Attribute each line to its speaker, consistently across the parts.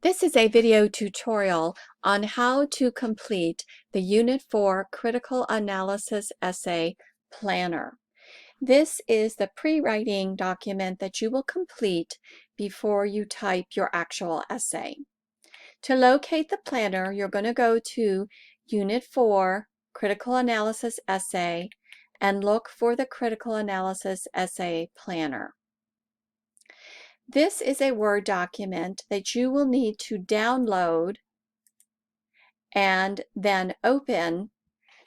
Speaker 1: This is a video tutorial on how to complete the Unit 4 Critical Analysis Essay Planner. This is the pre-writing document that you will complete before you type your actual essay. To locate the planner, you're going to go to Unit 4 Critical Analysis Essay and look for the Critical Analysis Essay Planner. This is a Word document that you will need to download and then open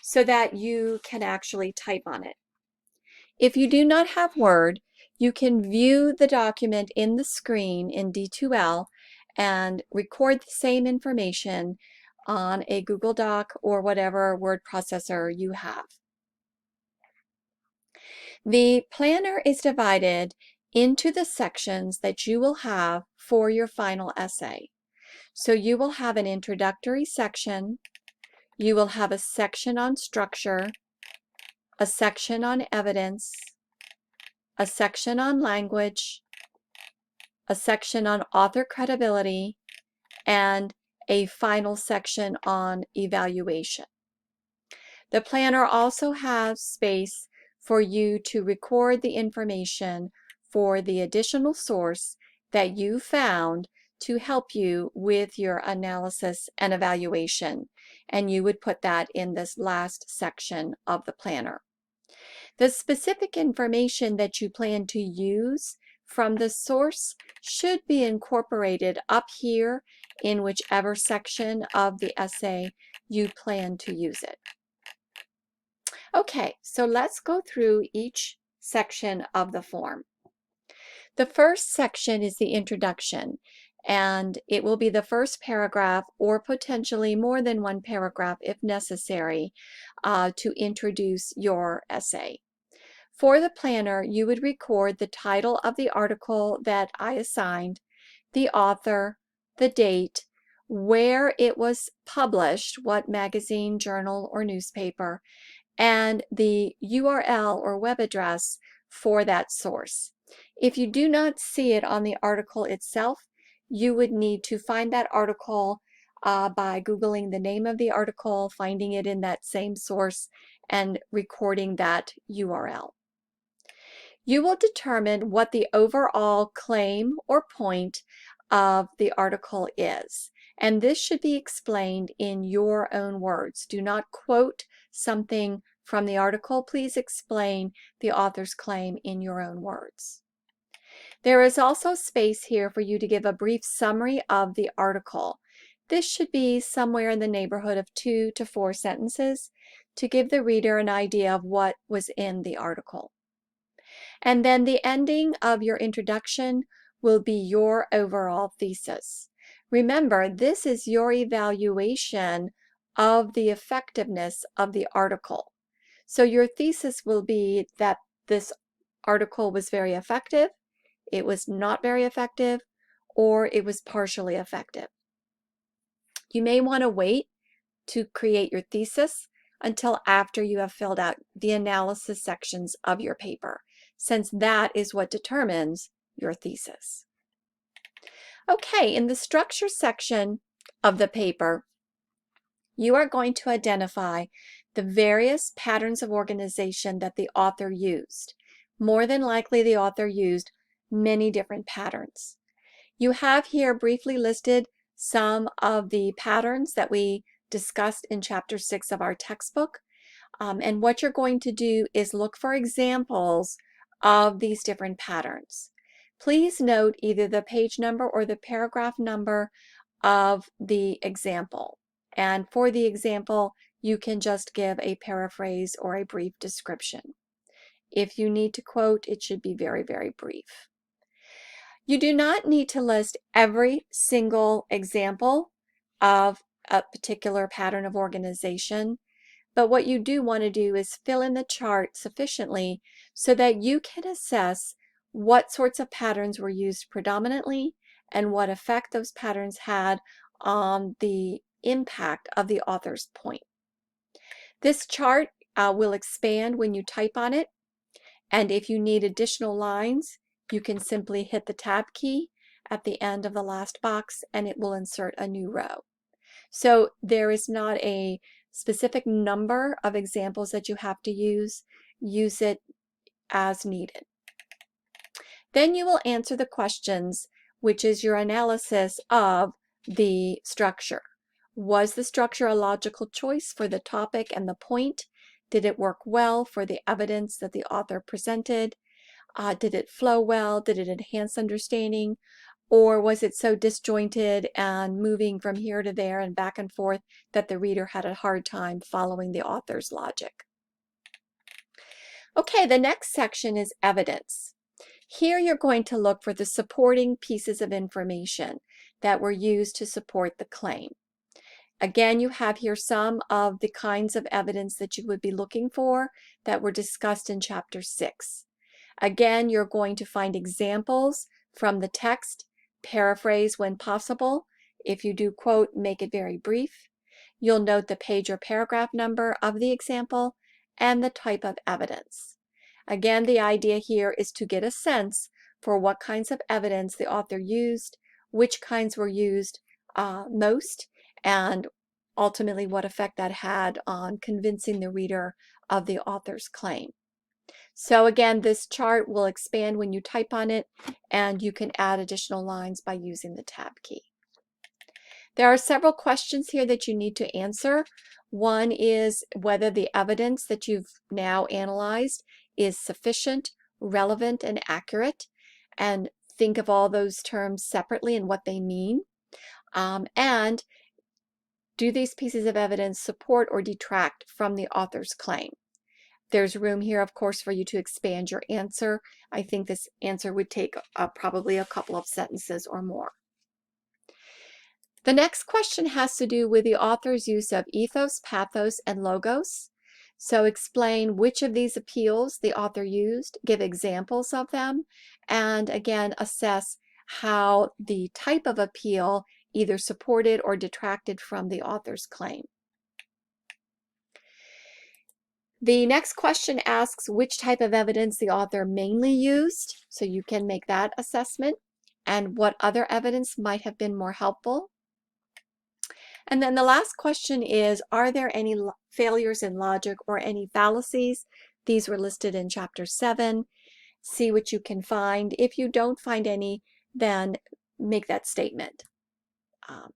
Speaker 1: so that you can actually type on it. If you do not have Word, you can view the document in the screen in D2L and record the same information on a Google Doc or whatever word processor you have. The planner is divided into the sections that you will have for your final essay. So you will have an introductory section, you will have a section on structure, a section on evidence, a section on language, a section on author credibility, and a final section on evaluation. The planner also has space for you to record the information for the additional source that you found to help you with your analysis and evaluation, and you would put that in this last section of the planner. The specific information that you plan to use from the source should be incorporated up here in whichever section of the essay you plan to use it. Okay, so let's go through each section of the form. The first section is the introduction, and it will be the first paragraph or potentially more than one paragraph if necessary to introduce your essay. For the planner, you would record the title of the article that I assigned, the author, the date, where it was published, what magazine, journal, or newspaper, and the URL or web address for that source. If you do not see it on the article itself, you would need to find that article by Googling the name of the article, finding it in that same source, and recording that URL. You will determine what the overall claim or point of the article is, and this should be explained in your own words. Do not quote something from the article. Please explain the author's claim in your own words. There is also space here for you to give a brief summary of the article. This should be somewhere in the neighborhood of 2 to 4 sentences to give the reader an idea of what was in the article. And then the ending of your introduction will be your overall thesis. Remember, this is your evaluation of the effectiveness of the article. So your thesis will be that this article was very effective, it was not very effective, or it was partially effective. You may want to wait to create your thesis until after you have filled out the analysis sections of your paper, since that is what determines your thesis. Okay, in the structure section of the paper, you are going to identify the various patterns of organization that the author used. More than likely, the author used many different patterns. You have here briefly listed some of the patterns that we discussed in Chapter 6 of our textbook. And what you're going to do is look for examples of these different patterns. Please note either the page number or the paragraph number of the example. And for the example, you can just give a paraphrase or a brief description. If you need to quote, it should be very, very brief. You do not need to list every single example of a particular pattern of organization, but what you do want to do is fill in the chart sufficiently so that you can assess what sorts of patterns were used predominantly and what effect those patterns had on the impact of the author's point. This chart will expand when you type on it, and if you need additional lines, you can simply hit the tab key at the end of the last box, and it will insert a new row. So there is not a specific number of examples that you have to use. Use it as needed. Then you will answer the questions, which is your analysis of the structure. Was the structure a logical choice for the topic and the point? Did it work well for the evidence that the author presented? Did it flow well? Did it enhance understanding? Or was it so disjointed and moving from here to there and back and forth that the reader had a hard time following the author's logic? Okay, the next section is evidence. Here you're going to look for the supporting pieces of information that were used to support the claim. Again, you have here some of the kinds of evidence that you would be looking for that were discussed in Chapter 6. Again, you're going to find examples from the text, paraphrase when possible. If you do quote, make it very brief. You'll note the page or paragraph number of the example and the type of evidence. Again, the idea here is to get a sense for what kinds of evidence the author used, which kinds were used most, and ultimately what effect that had on convincing the reader of the author's claim. So again, this chart will expand when you type on it, and you can add additional lines by using the tab key. There are several questions here that you need to answer. One is whether the evidence that you've now analyzed is sufficient, relevant, and accurate. And think of all those terms separately and what they mean. And do these pieces of evidence support or detract from the author's claim? There's room here, of course, for you to expand your answer. I think this answer would take probably a couple of sentences or more. The next question has to do with the author's use of ethos, pathos, and logos. So explain which of these appeals the author used, give examples of them, and again, assess how the type of appeal either supported or detracted from the author's claim. The next question asks which type of evidence the author mainly used, so you can make that assessment, and what other evidence might have been more helpful. And then the last question is, are there any failures in logic or any fallacies? These were listed in Chapter 7. See what you can find. If you don't find any, then make that statement. All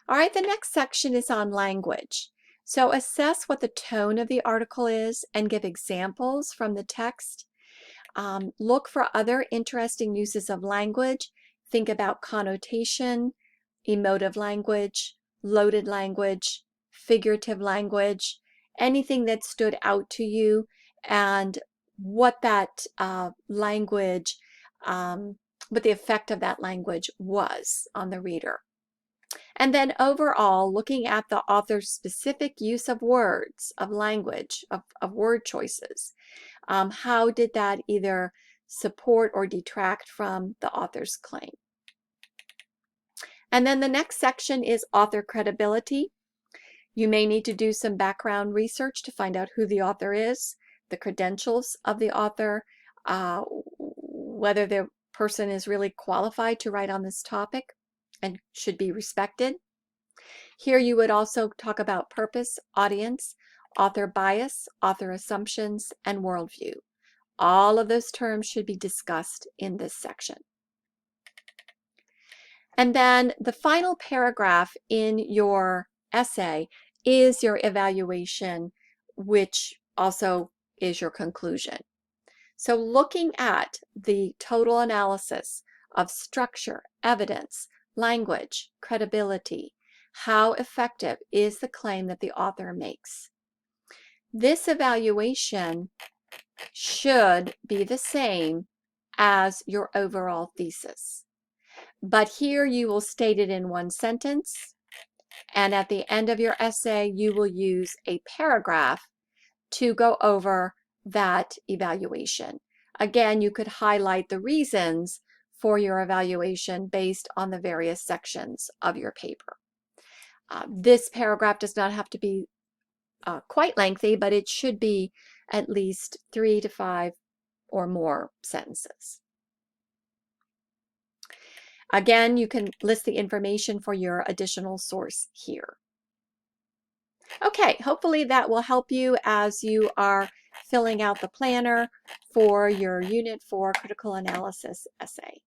Speaker 1: right, the next section is on language. So assess what the tone of the article is and give examples from the text. Look for other interesting uses of language. Think about connotation, emotive language, loaded language, figurative language, anything that stood out to you and what that language, what the effect of that language was on the reader. And then overall, looking at the author's specific use of words, of language, of word choices. How did that either support or detract from the author's claim? And then the next section is author credibility. You may need to do some background research to find out who the author is, the credentials of the author, whether the person is really qualified to write on this topic and should be respected. Here you would also talk about purpose, audience, author bias, author assumptions, and worldview. All of those terms should be discussed in this section. And then the final paragraph in your essay is your evaluation, which also is your conclusion. So looking at the total analysis of structure, evidence, language, credibility, how effective is the claim that the author makes? This evaluation should be the same as your overall thesis. But here you will state it in one sentence, and at the end of your essay, you will use a paragraph to go over that evaluation. Again, you could highlight the reasons for your evaluation based on the various sections of your paper. This paragraph does not have to be quite lengthy, but it should be at least 3 to 5 or more sentences. Again, you can list the information for your additional source here. Okay, hopefully that will help you as you are filling out the planner for your Unit 4 critical analysis essay.